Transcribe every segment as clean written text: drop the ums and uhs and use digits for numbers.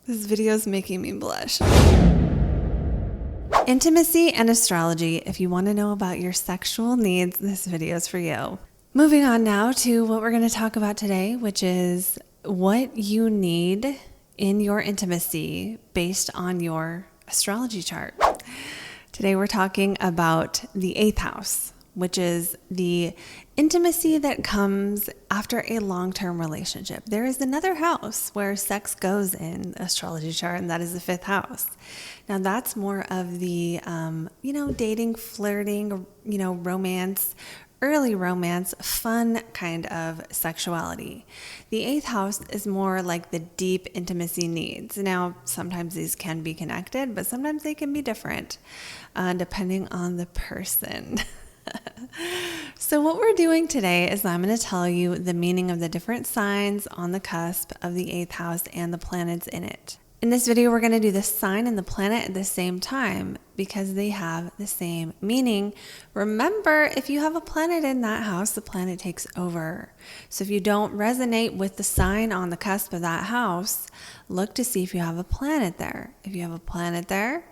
This video is making me blush. Intimacy and astrology. If you want to know about your sexual needs, this video is for you. Moving on now to what we're going to talk about today, which is what you need in your intimacy based on your astrology chart. Today we're talking about the 8th house, which is the intimacy that comes after a long-term relationship. There is another house where sex goes in the astrology chart, and that is the 5th house. Now that's more of the, dating, flirting, romance, early romance, fun kind of sexuality. The 8th house is more like the deep intimacy needs. Now, sometimes these can be connected, but sometimes they can be different, depending on the person. So what we're doing today is I'm going to tell you the meaning of the different signs on the cusp of the 8th house and the planets in it. In this video, we're going to do the sign and the planet at the same time because they have the same meaning. Remember, if you have a planet in that house, the planet takes over. So if you don't resonate with the sign on the cusp of that house, look to see if you have a planet there. If you have a planet there,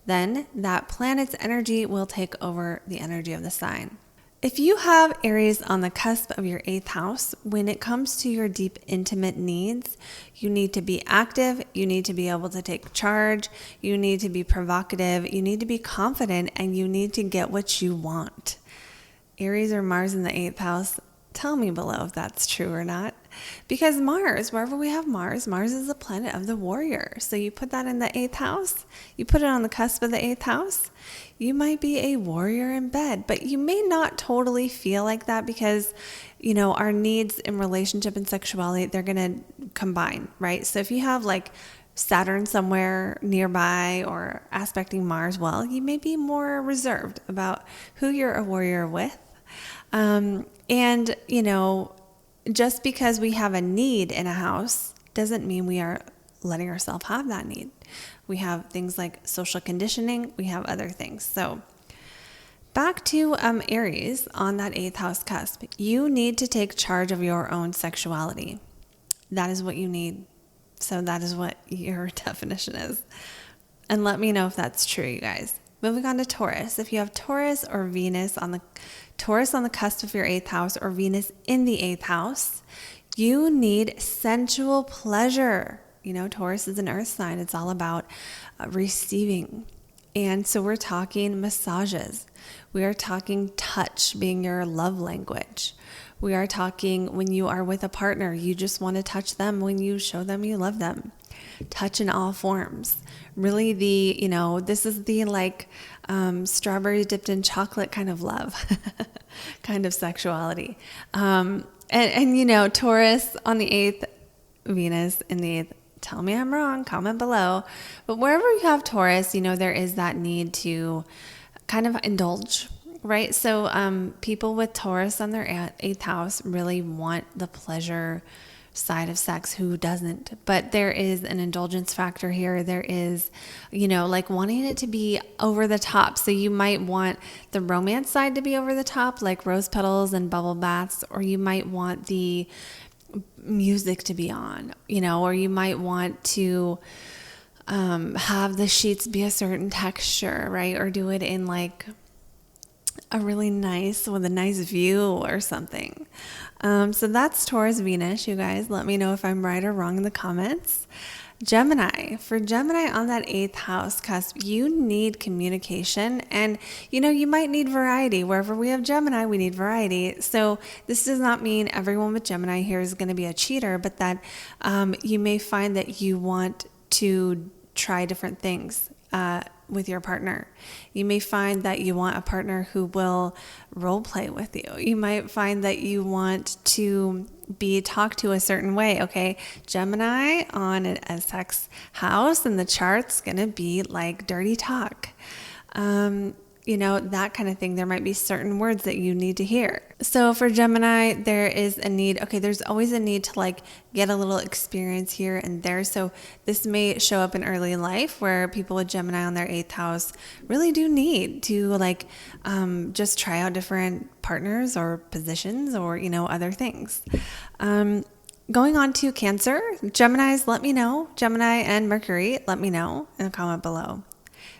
then that planet's energy will take over the energy of the sign. If you have Aries on the cusp of your 8th house, when it comes to your deep intimate needs, you need to be active, you need to be able to take charge, you need to be provocative, you need to be confident, and you need to get what you want. Aries or Mars in the 8th house, tell me below if that's true or not. Because Mars, wherever we have Mars is the planet of the warrior. So you put that in the 8th house, you put it on the cusp of the 8th house, you might be a warrior in bed, but you may not totally feel like that because, our needs in relationship and sexuality, they're going to combine, right? So if you have like Saturn somewhere nearby or aspecting Mars, well, you may be more reserved about who you're a warrior with. Just because we have a need in a house doesn't mean we are letting ourselves have that need. We have things like social conditioning. We have other things. So back to Aries on that 8th house cusp. You need to take charge of your own sexuality. That is what you need. So that is what your definition is. And let me know if that's true, you guys. Moving on to Taurus. If you have Taurus or Venus on the cusp of your 8th house or Venus in the 8th house, you need sensual pleasure. Taurus is an earth sign. It's all about receiving. And so we're talking massages. We are talking touch being your love language. We are talking when you are with a partner, you just want to touch them when you show them you love them. Touch in all forms. Really this is the strawberry dipped in chocolate kind of love, kind of sexuality. And Taurus on the 8th, Venus in the 8th. Tell me I'm wrong, comment below. But wherever you have Taurus, there is that need to kind of indulge, right? So people with Taurus on their 8th house really want the pleasure side of sex. Who doesn't? But there is an indulgence factor here. There is, wanting it to be over the top. So you might want the romance side to be over the top, like rose petals and bubble baths, or you might want the music to be on, or you might want to have the sheets be a certain texture, right? Or do it in like a really nice, with a nice view or something. So that's Taurus Venus, you guys. Let me know if I'm right or wrong in the comments. Gemini. For Gemini on that 8th house cusp, you need communication, and you might need variety. Wherever we have Gemini, we need variety. So this does not mean everyone with Gemini here is going to be a cheater, but that you may find that you want to try different things with your partner. You may find that you want a partner who will role play with you. You might find that you want to be talked to a certain way. Okay, Gemini on a sex house and the chart's gonna be like dirty talk. That kind of thing. There might be certain words that you need to hear. So for Gemini, there is a need. Okay, there's always a need to get a little experience here and there. So this may show up in early life where people with Gemini on their 8th house really do need to just try out different partners or positions or, other things. Going on to Cancer, Geminis, let me know. Gemini and Mercury, let me know in the comment below.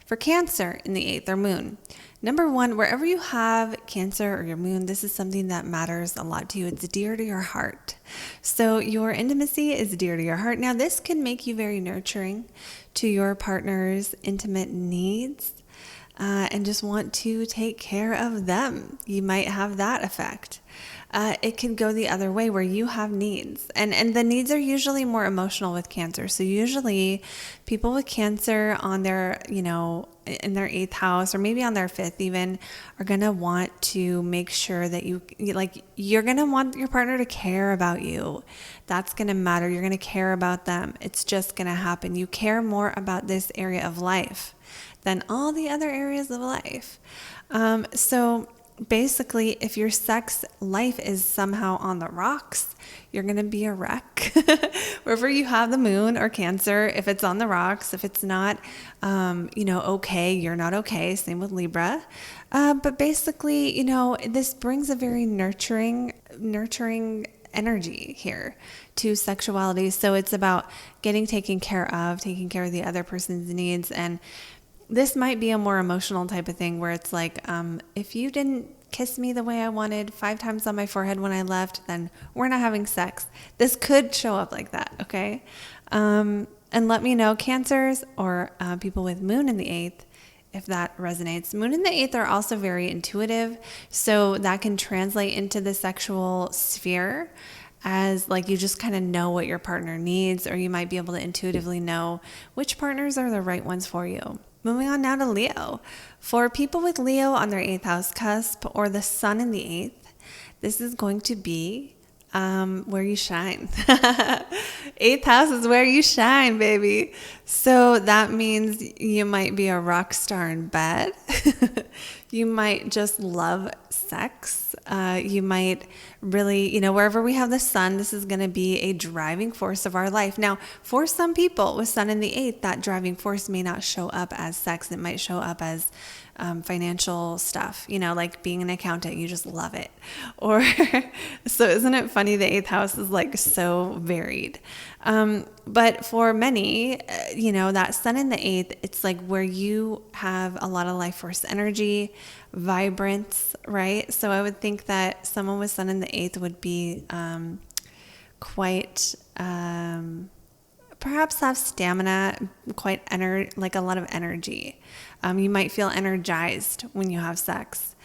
For Cancer in the 8th, their moon. Number one, wherever you have Cancer or your moon, this is something that matters a lot to you. It's dear to your heart. So your intimacy is dear to your heart. Now, this can make you very nurturing to your partner's intimate needs and just want to take care of them. You might have that effect. It can go the other way where you have needs, and the needs are usually more emotional with Cancer. So usually people with Cancer on their, in their 8th house or maybe on their 5th even are going to want to make sure that you're going to want your partner to care about you. That's going to matter. You're going to care about them. It's just going to happen. You care more about this area of life than all the other areas of life. So basically, if your sex life is somehow on the rocks, you're going to be a wreck. Wherever you have the moon or Cancer, if it's on the rocks, if it's not, okay, you're not okay. Same with Libra. But basically, this brings a very nurturing energy here to sexuality. So it's about taking care of the other person's needs. And this might be a more emotional type of thing where it's like, if you didn't kiss me the way I wanted 5 times on my forehead when I left, then we're not having sex. This could show up like that, okay? And let me know, Cancers or people with moon in the 8th, if that resonates. Moon in the 8th are also very intuitive, so that can translate into the sexual sphere as like you just kind of know what your partner needs, or you might be able to intuitively know which partners are the right ones for you. Moving on now to Leo. For people with Leo on their 8th house cusp or the sun in the 8th, this is going to be where you shine. 8th house is where you shine, baby. So that means you might be a rock star in bed. You might just love sex. You might really, wherever we have the sun, this is going to be a driving force of our life. Now, for some people with sun in the 8th, that driving force may not show up as sex. It might show up as financial stuff, like being an accountant, you just love it. Or, so isn't it funny? The 8th house is like so varied. But for many, that sun in the 8th, it's like where you have a lot of life force energy, vibrance, right? So I would think that someone with sun in the 8th would be quite, perhaps have stamina, like a lot of energy. You might feel energized when you have sex.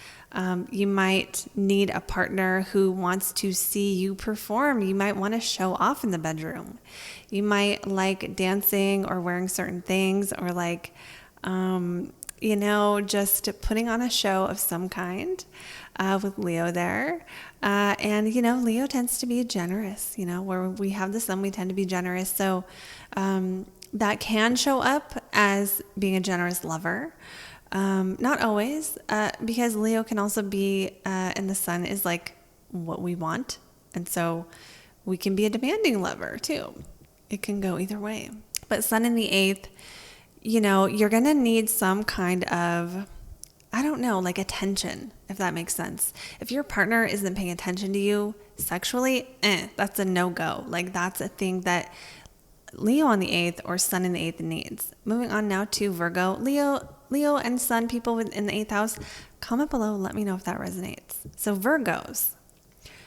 You might need a partner who wants to see you perform. You might want to show off in the bedroom. You might like dancing or wearing certain things, or like, just putting on a show of some kind with Leo there. And Leo tends to be generous, where we have the sun, we tend to be generous. So that can show up as being a generous lover. Not always, because Leo can also be, and the sun is like what we want. And so we can be a demanding lover too. It can go either way. But sun in the 8th, you're going to need some kind of, like attention, if that makes sense. If your partner isn't paying attention to you sexually, that's a no-go. Like that's a thing that Leo on the 8th or sun in the 8th needs. Moving on now to Virgo. Leo and sun people in the 8th house, comment below, let me know if that resonates. So Virgos.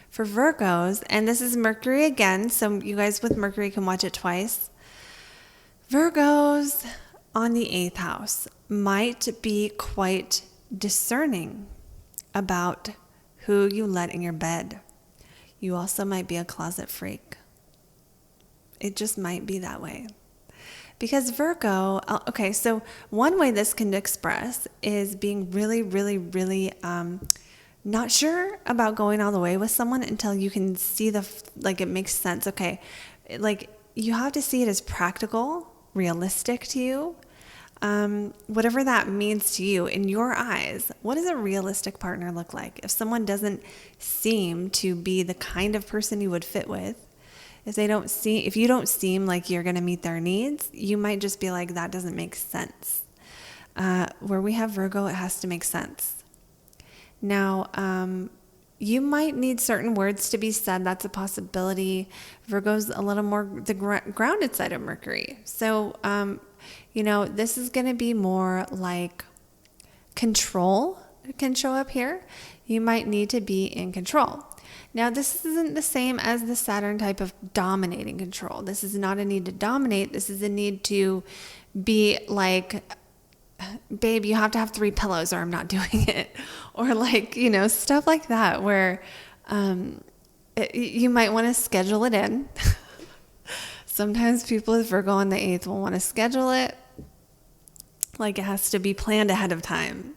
For Virgos, and this is Mercury again, so you guys with Mercury can watch it twice. Virgos on the 8th house might be quite discerning about who you let in your bed. You also might be a closet freak. It just might be that way. Because Virgo, okay, so one way this can express is being really, really, really not sure about going all the way with someone until you can see it makes sense. Okay, like you have to see it as practical, realistic to you. Whatever that means to you in your eyes, what does a realistic partner look like? If someone doesn't seem to be the kind of person you would fit with, if you don't seem like you're going to meet their needs, you might just be like, that doesn't make sense. Where we have Virgo, it has to make sense. Now, You might need certain words to be said. That's a possibility. Virgo's a little more the grounded side of Mercury. So, this is going to be more like control can show up here. You might need to be in control. Now, this isn't the same as the Saturn type of dominating control. This is not a need to dominate. This is a need to be like, babe, you have to have 3 pillows or I'm not doing it. Or like, stuff like that where you might want to schedule it in. Sometimes people with Virgo on the 8th will want to schedule it. Like it has to be planned ahead of time.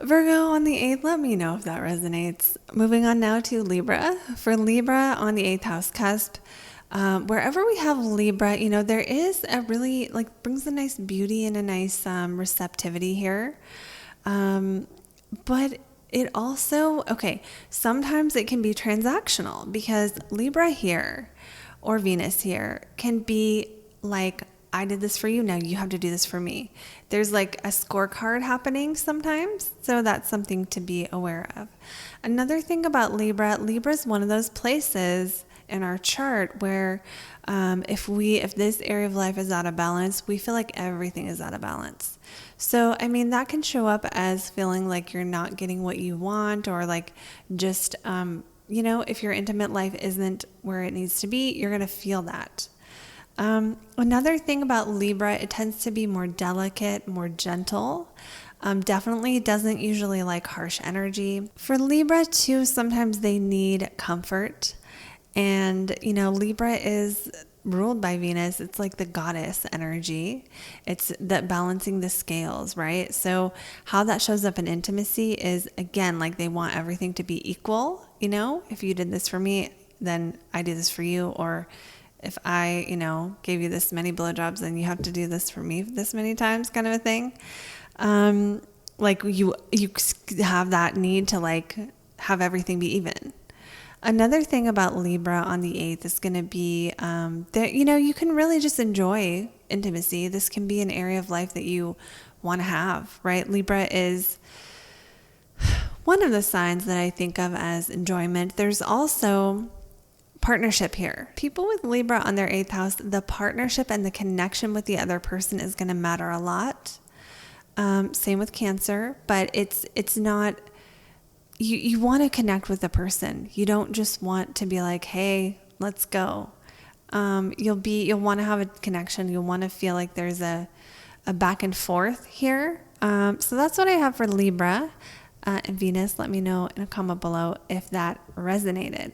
Virgo on the 8th, let me know if that resonates. Moving on now to Libra. For Libra on the 8th house cusp, wherever we have Libra, there is a really brings a nice beauty and a nice receptivity here. But it also, sometimes it can be transactional because Libra here or Venus here can be like, I did this for you, now you have to do this for me. There's like a scorecard happening sometimes, so that's something to be aware of. Another thing about Libra is one of those places in our chart where if this area of life is out of balance, we feel like everything is out of balance. So, that can show up as feeling like you're not getting what you want, or like just, if your intimate life isn't where it needs to be, you're going to feel that. Another thing about Libra, it tends to be more delicate, more gentle. Definitely doesn't usually like harsh energy. For Libra too, sometimes they need comfort. And, Libra is ruled by Venus. It's like the goddess energy. It's that balancing the scales, right? So how that shows up in intimacy is, again, like they want everything to be equal. If you did this for me, then I do this for you. Or if I, gave you this many blowjobs, then you have to do this for me this many times, kind of a thing. Like you have that need to have everything be even. Another thing about Libra on the 8th is going to be that, you can really just enjoy intimacy. This can be an area of life that you want to have, right? Libra is one of the signs that I think of as enjoyment. There's also partnership here. People with Libra on their 8th house, the partnership and the connection with the other person is going to matter a lot. Same with Cancer, but it's not... You want to connect with the person. You don't just want to be like, hey, let's go. You'll want to have a connection. You'll want to feel like there's a back and forth here. So that's what I have for Libra and Venus. Let me know in a comment below if that resonated.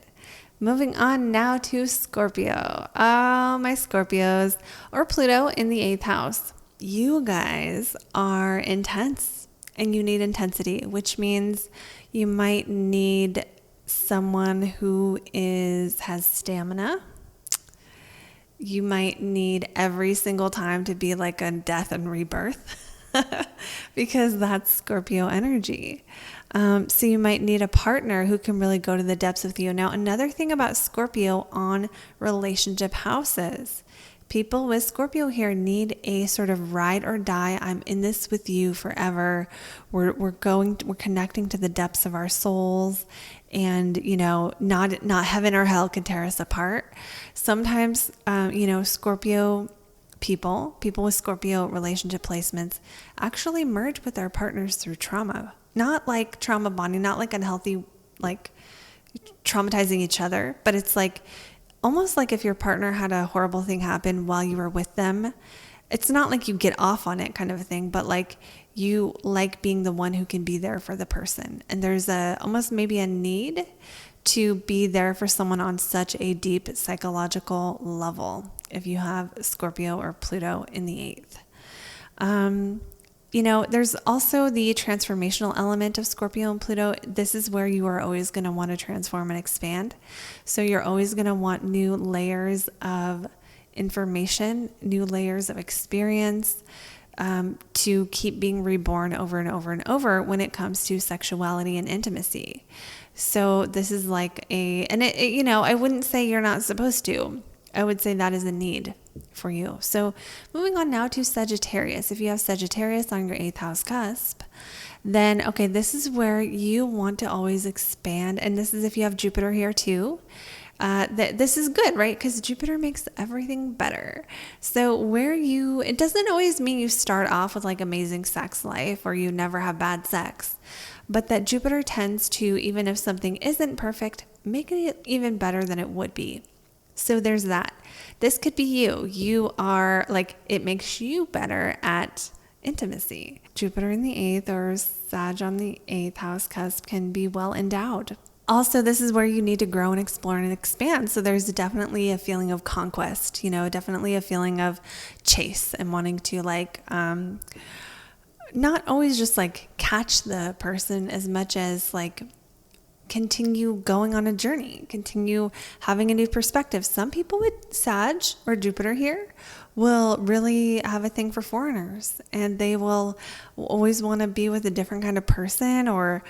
Moving on now to Scorpio. Oh, my Scorpios, or Pluto in the 8th house. You guys are intense and you need intensity, which means you might need someone who has stamina. You might need every single time to be like a death and rebirth because that's Scorpio energy. So you might need a partner who can really go to the depths with you. Now, another thing about Scorpio on relationship houses, people with Scorpio here need a sort of ride or die. I'm in this with you forever. We're connecting to the depths of our souls, and not heaven or hell can tear us apart. Sometimes Scorpio people with Scorpio relationship placements actually merge with their partners through trauma. Not like trauma bonding, not like unhealthy, like traumatizing each other, but it's like almost like if your partner had a horrible thing happen while you were with them. It's not like you get off on it kind of a thing, but like you like being the one who can be there for the person. And there's almost maybe a need to be there for someone on such a deep psychological level if you have Scorpio or Pluto in the 8th. There's also the transformational element of Scorpio and Pluto. This is where you are always going to want to transform and expand. So you're always going to want new layers of information, new layers of experience, to keep being reborn over and over and over when it comes to sexuality and intimacy. So this is like I wouldn't say you're not supposed to. I would say that is a need for you. So moving on now to Sagittarius. If you have Sagittarius on your 8th house cusp, then, okay, this is where you want to always expand. And this is if you have Jupiter here too. This is good, right? Because Jupiter makes everything better. So it doesn't always mean you start off with like amazing sex life or you never have bad sex, but that Jupiter tends to, even if something isn't perfect, make it even better than it would be. So there's that. This could be you. You are like, it makes you better at intimacy. Jupiter in the 8th or Sag on the 8th house cusp can be well endowed. Also, this is where you need to grow and explore and expand. So there's definitely a feeling of conquest, definitely a feeling of chase and wanting to like, not always just like catch the person as much as like continue going on a journey, continue having a new perspective. Some people with Sag or Jupiter here will really have a thing for foreigners, and they will always want to be with a different kind of person, or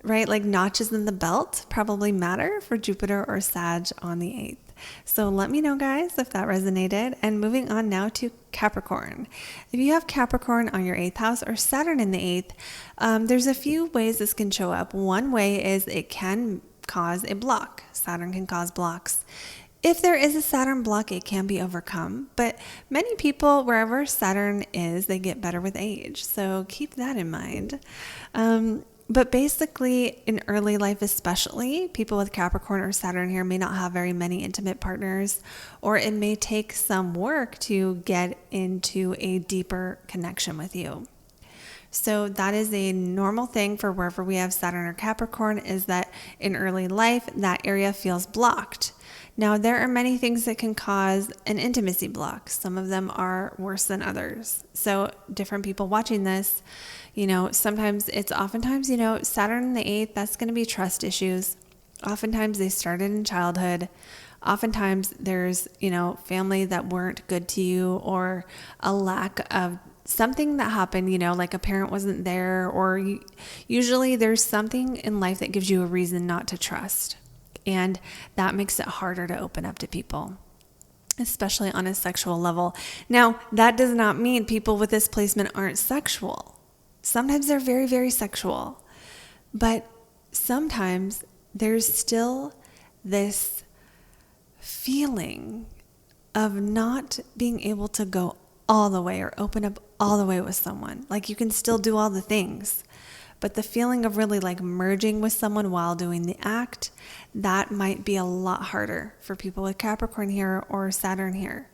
right, like notches in the belt probably matter for Jupiter or Sag on the 8th. So let me know, guys, if that resonated. And moving on now to Capricorn. If you have Capricorn on your 8th house or Saturn in the 8th, there's a few ways this can show up. One way is it can cause a block. Saturn can cause blocks. If there is a Saturn block, it can be overcome. But many people, wherever Saturn is, they get better with age. So keep that in mind. But basically, in early life especially, people with Capricorn or Saturn here may not have very many intimate partners, or it may take some work to get into a deeper connection with you. So that is a normal thing for wherever we have Saturn or Capricorn, is that in early life, that area feels blocked. Now, there are many things that can cause an intimacy block. Some of them are worse than others. So different people watching this, oftentimes, Saturn in the 8th, that's going to be trust issues. Oftentimes they started in childhood. Oftentimes there's, family that weren't good to you, or a lack of something that happened, like a parent wasn't there, or usually there's something in life that gives you a reason not to trust. And that makes it harder to open up to people, especially on a sexual level. Now, that does not mean people with this placement aren't sexual. Sometimes they're very, very sexual. But sometimes there's still this feeling of not being able to go all the way or open up all the way with someone. Like you can still do all the things, but the feeling of really like merging with someone while doing the act, that might be a lot harder for people with Capricorn here or Saturn here.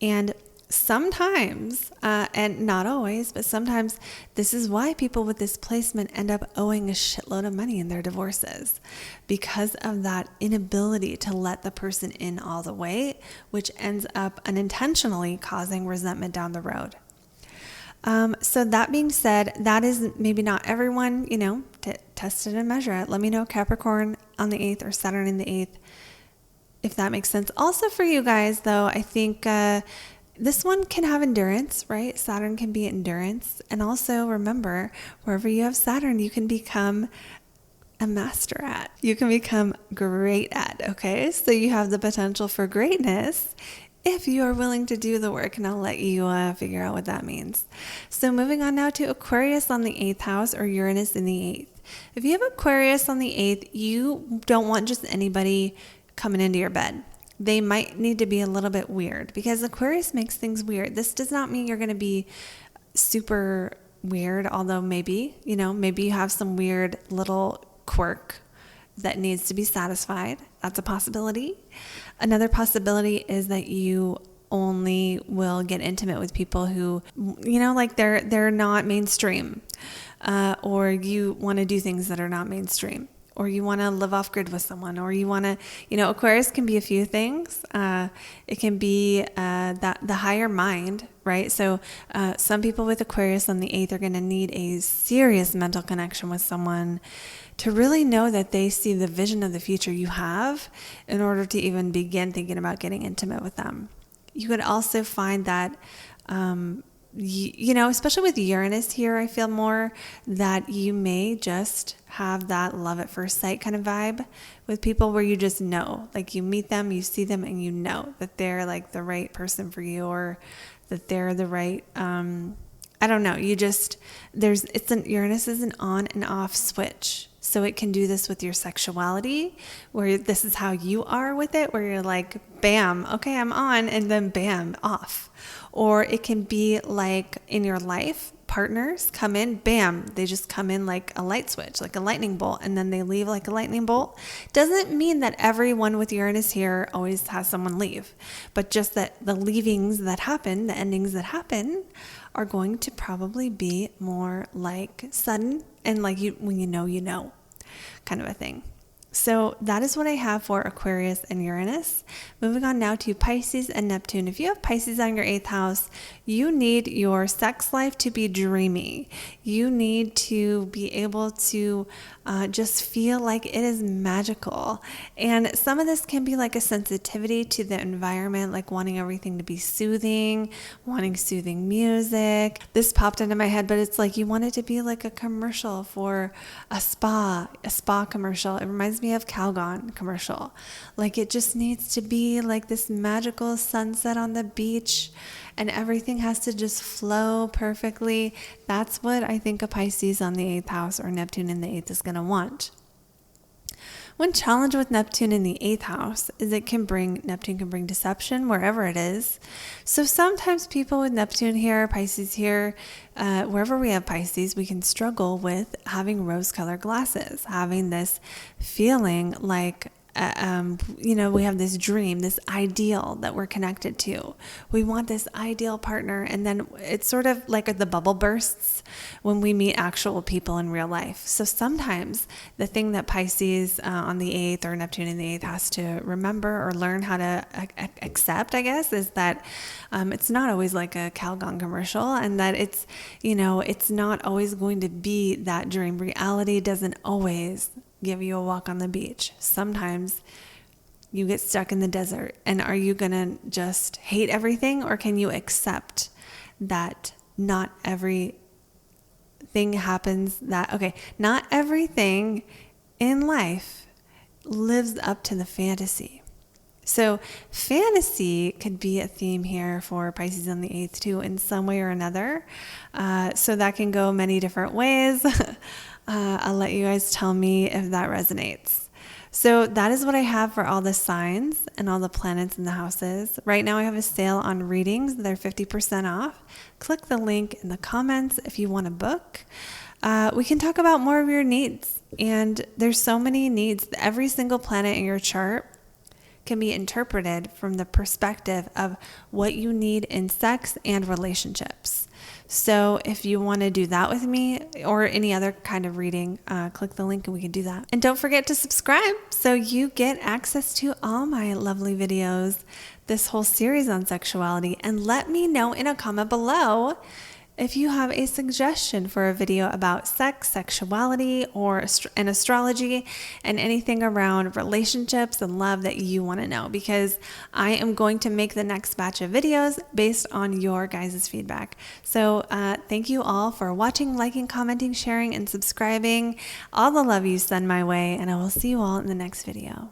And sometimes, and not always, but sometimes this is why people with this placement end up owing a shitload of money in their divorces, because of that inability to let the person in all the way, which ends up unintentionally causing resentment down the road. So that being said, that is maybe not everyone, test it and measure it. Let me know Capricorn on the 8th or Saturn in the 8th, if that makes sense. Also for you guys though, I think, this one can have endurance, right? Saturn can be endurance. And also remember, wherever you have Saturn, you can become a master at. You can become great at, okay? So you have the potential for greatness if you are willing to do the work, and I'll let you figure out what that means. So moving on now to Aquarius on the 8th house or Uranus in the 8th. If you have Aquarius on the 8th, you don't want just anybody coming into your bed. They might need to be a little bit weird, because Aquarius makes things weird. This does not mean you're going to be super weird, although maybe you have some weird little quirk that needs to be satisfied. That's a possibility. Another possibility is that you only will get intimate with people who, like they're not mainstream, or you want to do things that are not mainstream, or you want to live off grid with someone, or you want to, Aquarius can be a few things. It can be that the higher mind, right? So some people with Aquarius on the 8th are going to need a serious mental connection with someone to really know that they see the vision of the future you have in order to even begin thinking about getting intimate with them. You could also find that you know, especially with Uranus here, I feel more that you may just have that love at first sight kind of vibe with people where you just know, like you meet them, you see them, and you know that they're like the right person for you, or that they're the right, I don't know. You just, Uranus is an on and off switch. So it can do this with your sexuality, where this is how you are with it, where you're like, bam, okay, I'm on, and then bam, off. Or it can be like in your life, partners come in, bam, they just come in like a light switch, like a lightning bolt, and then they leave like a lightning bolt. Doesn't mean that everyone with Uranus here always has someone leave, but just that the leavings that happen, the endings that happen, are going to probably be more like sudden and like when you know, kind of a thing. So that is what I have for Aquarius and Uranus. Moving on now to Pisces and Neptune. If you have Pisces on your 8th house, you need your sex life to be dreamy. You need to be able to just feel like it is magical. And some of this can be like a sensitivity to the environment, like wanting everything to be soothing, wanting soothing music. This popped into my head, but it's like you want it to be like a commercial for a spa commercial. It reminds me of Calgon commercial. Like it just needs to be like this magical sunset on the beach, and everything has to just flow perfectly. That's what I think a Pisces on the 8th house or Neptune in the 8th is going to want. One challenge with Neptune in the 8th house is Neptune can bring deception wherever it is. So sometimes people with Neptune here, Pisces here, wherever we have Pisces, we can struggle with having rose-colored glasses, having this feeling like we have this dream, this ideal that we're connected to. We want this ideal partner, and then it's sort of like the bubble bursts when we meet actual people in real life. So sometimes the thing that Pisces on the 8th or Neptune in the 8th has to remember or learn how to accept, I guess, is that it's not always like a Calgon commercial, and that it's not always going to be that dream. Reality doesn't always give you a walk on the beach. Sometimes you get stuck in the desert, and are you going to just hate everything, or can you accept that not everything happens not everything in life lives up to the fantasy. So fantasy could be a theme here for Pisces on the 8th too, in some way or another. So that can go many different ways. I'll let you guys tell me if that resonates. So that is what I have for all the signs and all the planets in the houses. Right now I have a sale on readings. They're 50% off. Click the link in the comments if you want a book. We can talk about more of your needs. And there's so many needs. Every single planet in your chart can be interpreted from the perspective of what you need in sex and relationships. So if you want to do that with me or any other kind of reading, click the link and we can do that. And don't forget to subscribe so you get access to all my lovely videos, this whole series on sexuality. And let me know in a comment below if you have a suggestion for a video about sex, sexuality, or astrology, and anything around relationships and love that you want to know, because I am going to make the next batch of videos based on your guys' feedback. So thank you all for watching, liking, commenting, sharing, and subscribing. All the love you send my way, and I will see you all in the next video.